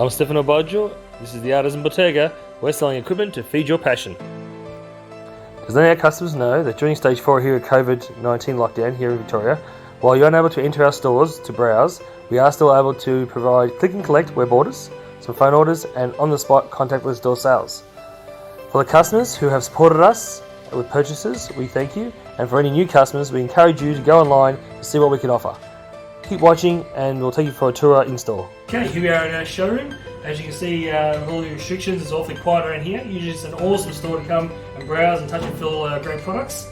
I'm Stefano Baggio. This is the Artisans Bottega. We're selling equipment to feed your passion. As many of our customers know that during stage 4 here at COVID-19 lockdown here in Victoria, while you're unable to enter our stores to browse, we are still able to provide click and collect web orders, some phone orders, and on-the-spot contactless door sales. For the customers who have supported us with purchases, we thank you, and for any new customers, we encourage you to go online to see what we can offer. Keep watching and we'll take you for a tour in store. Okay, here we are in our showroom. As you can see, with all the restrictions, it's awfully quiet around here. Usually it's an awesome store to come and browse and touch and feel great products.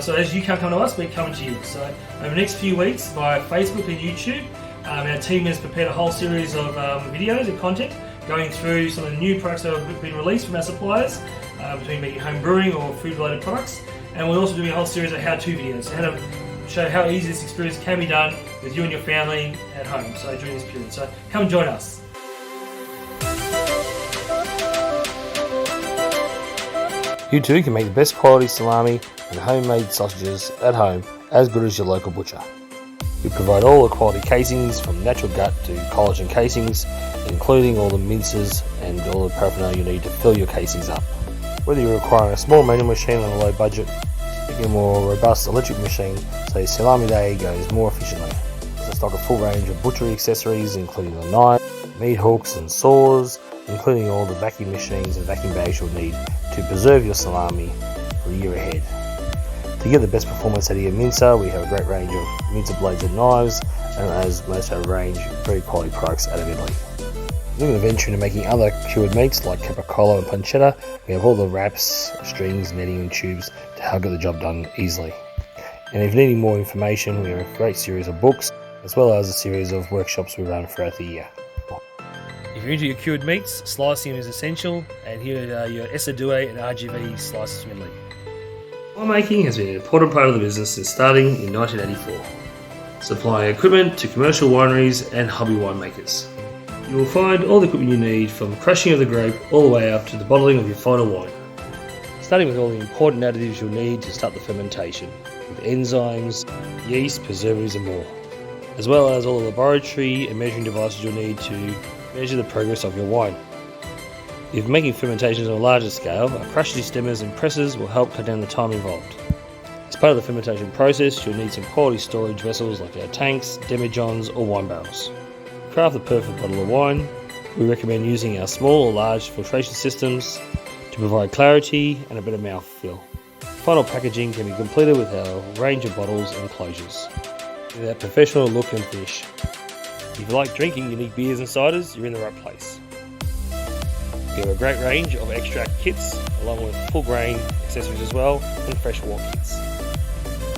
So as you can't come to us, we're coming to you. So over the next few weeks via Facebook and YouTube, our team has prepared a whole series of videos and content going through some of the new products that have been released from our suppliers, between making home brewing or food related products. And we're also doing a whole series of how-to videos, how to show how easy this experience can be done with you and your family at home, so during this period. So come join us. You too can make the best quality salami and homemade sausages at home as good as your local butcher. We provide all the quality casings from natural gut to collagen casings, including all the minces and all the paraphernalia you need to fill your casings up. Whether you're requiring a small manual machine on a low budget, a more robust electric machine so your salami day goes more efficiently. We stock a full range of butchery accessories including the knife, meat hooks and saws, including all the vacuum machines and vacuum bags you'll need to preserve your salami for the year ahead. To get the best performance out of your mincer, we have a great range of mincer blades and knives, and as most of our range, very quality products out of Italy. We're going to venture into making other cured meats like capicola and pancetta. We have all the wraps, strings, netting and tubes to help get the job done easily. And if you're needing more information, we have a great series of books as well as a series of workshops we run throughout the year. If you're into your cured meats, slicing is essential, and here are your Essa2A and RGV slices from Italy. Winemaking has been an important part of the business since starting in 1984, supplying equipment to commercial wineries and hobby winemakers. You will find all the equipment you need from crushing of the grape all the way up to the bottling of your final wine. Starting with all the important additives you'll need to start the fermentation, with enzymes, yeast, preservatives and more, as well as all the laboratory and measuring devices you'll need to measure the progress of your wine. If making fermentations on a larger scale, our crushers, stemmers and presses will help cut down the time involved. As part of the fermentation process, you'll need some quality storage vessels like our tanks, demijohns or wine barrels. To craft the perfect bottle of wine, we recommend using our small or large filtration systems to provide clarity and a better mouthfeel. Final packaging can be completed with our range of bottles and closures, with our professional look and finish. If you like drinking unique beers and ciders, you're in the right place. We have a great range of extract kits, along with full grain accessories as well, and fresh wort kits.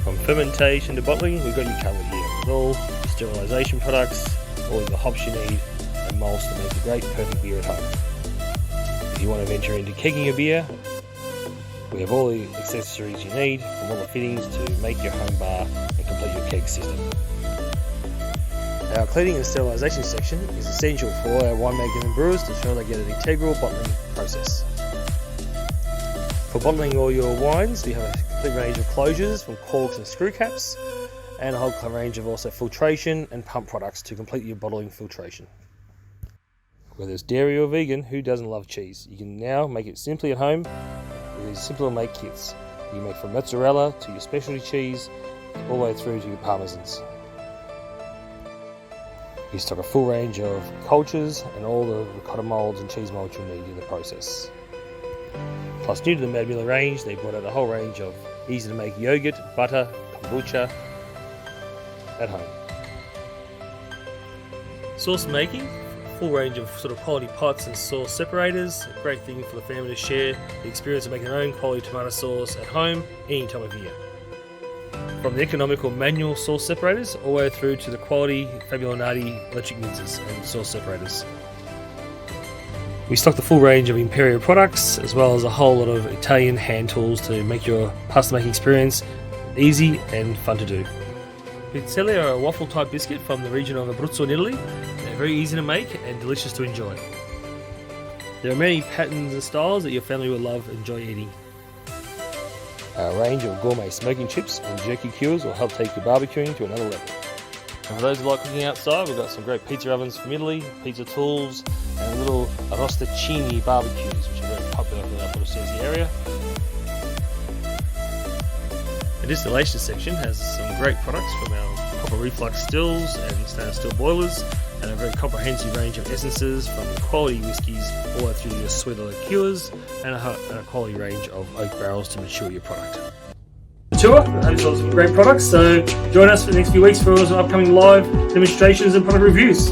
From fermentation to bottling, we've got you covered here, with all sterilisation products, all the hops you need, and malts to make a great perfect beer at home. If you want to venture into kegging a beer, we have all the accessories you need, from all the fittings to make your home bar and complete your keg system. Our cleaning and sterilisation section is essential for all our winemakers and brewers to ensure they get an integral bottling process. For bottling all your wines, we have a complete range of closures from corks and screw caps, and a whole range of also filtration and pump products to complete your bottling filtration. Whether it's dairy or vegan, who doesn't love cheese? You can now make it simply at home with these simple to make kits. You can make from mozzarella to your specialty cheese, all the way through to your parmesans. We stock a full range of cultures and all the ricotta moulds and cheese moulds you need in the process. Plus, new to the Mad Miller range, they brought out a whole range of easy to make yogurt, butter, kombucha at home. Sauce making, full range of sort of quality pots and sauce separators, a great thing for the family to share the experience of making their own quality tomato sauce at home any time of year. From the economical manual sauce separators all the way through to the quality Fabulonati electric mincers and sauce separators. We stock the full range of Imperio products as well as a whole lot of Italian hand tools to make your pasta making experience easy and fun to do. Pizzelle are a waffle type biscuit from the region of Abruzzo in Italy. They're very easy to make and delicious to enjoy. There are many patterns and styles that your family will love and enjoy eating. Our range of gourmet smoking chips and jerky cures will help take your barbecuing to another level. And for those who like cooking outside, we've got some great pizza ovens from Italy, pizza tools, and little Arrosticini barbecues, which are very popular in our Portoghese area. The distillation section has some great products from our copper reflux stills and stainless steel boilers, and a very comprehensive range of essences from quality whiskies all the way through to your sweeter liqueurs, and a quality range of oak barrels to mature your product. Tour, I saw some great products, so join us for the next few weeks for some upcoming live demonstrations and product reviews.